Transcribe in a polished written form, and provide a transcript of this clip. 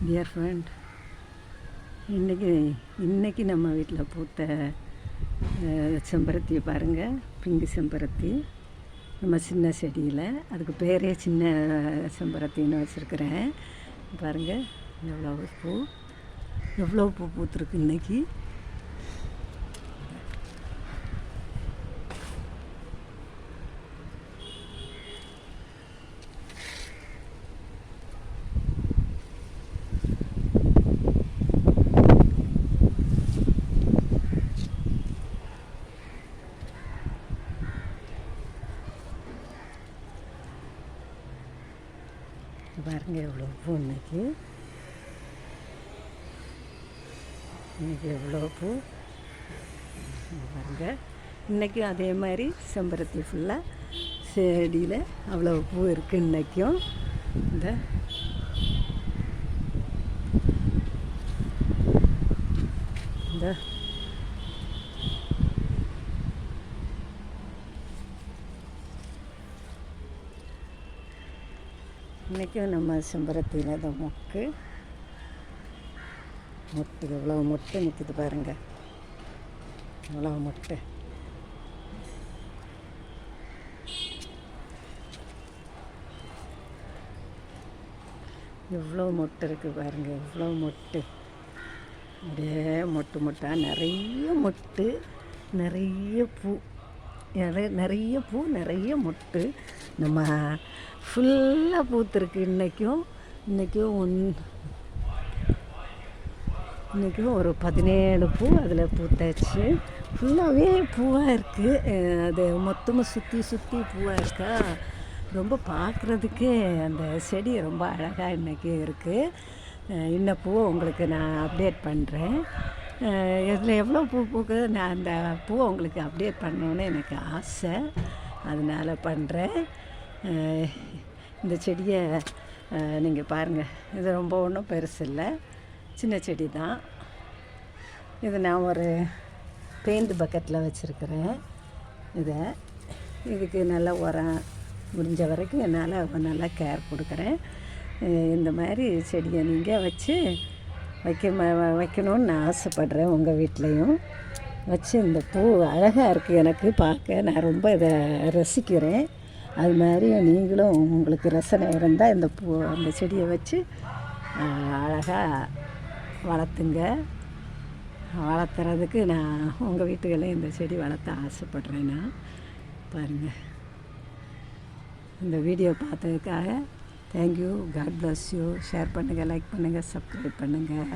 Dear friend, இன்றைக்கி நம்ம வீட்டில் பூத்த செம்பருத்தியை பாருங்கள். பிங்கு செம்பருத்தி நம்ம சின்ன செடியில், அதுக்கு பேரே சின்ன செம்பருத்தின்னு வச்சுருக்கிறேன். பாருங்கள் எவ்வளோ பூ பூத்துருக்கு இன்றைக்கி. பாருங்க எவ்வளோ பூ இன்னைக்கு எவ்வளோ பூ பாருங்க. இன்றைக்கும் அதே மாதிரி செம்பருத்தி ஃபுல்லாக செடியில் அவ்வளோ பூ இருக்குது. இன்றைக்கும் இந்த இன்றைக்கும் நம்ம செம்பருத்தியில் இந்த மொட்டு எவ்வளோ மொட்டு நிற்குது பாருங்கள். எவ்வளோ மொட்டு. எவ்வளோ மொட்டு இருக்குது பாருங்கள். எவ்வளோ மொட்டு, அப்படியே மொட்டாக நிறைய மொட்டு, நிறைய பூ, நிறைய மொட்டு. நம்ம ஃபுல்லாக பூத்துருக்கு. இன்றைக்கும் ஒரு 17 பூ அதில் பூத்தாச்சு. ஃபுல்லாகவே பூவாக இருக்குது. அது மொத்தமாக சுற்றி பூவாக இருக்கா. ரொம்ப பார்க்குறதுக்கே அந்த செடி ரொம்ப அழகாக இன்றைக்கி இருக்குது. இன்னும் பூவை உங்களுக்கு நான் அப்டேட் பண்ணுறேன். இதில் எவ்வளோ பூ பூக்குது, நான் அந்த பூவை உங்களுக்கு அப்டேட் பண்ணணுன்னு எனக்கு ஆசை, அதனால் பண்ணுறேன். இந்த செடியை நீங்கள் பாருங்கள். இது ரொம்ப ஒன்றும் பெருசு இல்லை, சின்ன செடி தான். இது நான் ஒரு பெயிண்ட் பக்கெட்டில் வச்சுருக்கிறேன். இதுக்கு நல்லா உரம் முடிஞ்ச வரைக்கும் என்னால் நல்லா கேர் கொடுக்குறேன். இந்த மாதிரி செடியை நீங்கள் வச்சு வைக்கணும்னு நான் ஆசைப்பட்றேன். உங்கள் வீட்லேயும் வச்சு இந்த பூ அழகாக இருக்குது. எனக்கு பார்க்க நான் ரொம்ப இதை ரசிக்கிறேன். அது மாதிரி நீங்களும் உங்களுக்கு ரசனை இருந்தால் அந்த செடியை வச்சு அழகாக வளர்த்துறதுக்கு நான் உங்கள் வீட்டுகளில் இந்த செடி வளர்த்த ஆசைப்பட்றேன். நான் பாருங்கள். இந்த வீடியோ பார்த்ததுக்காக thank you. God bless you. Share பண்ணுங்கள், லைக் பண்ணுங்கள், சப்ஸ்கிரைப் பண்ணுங்கள்.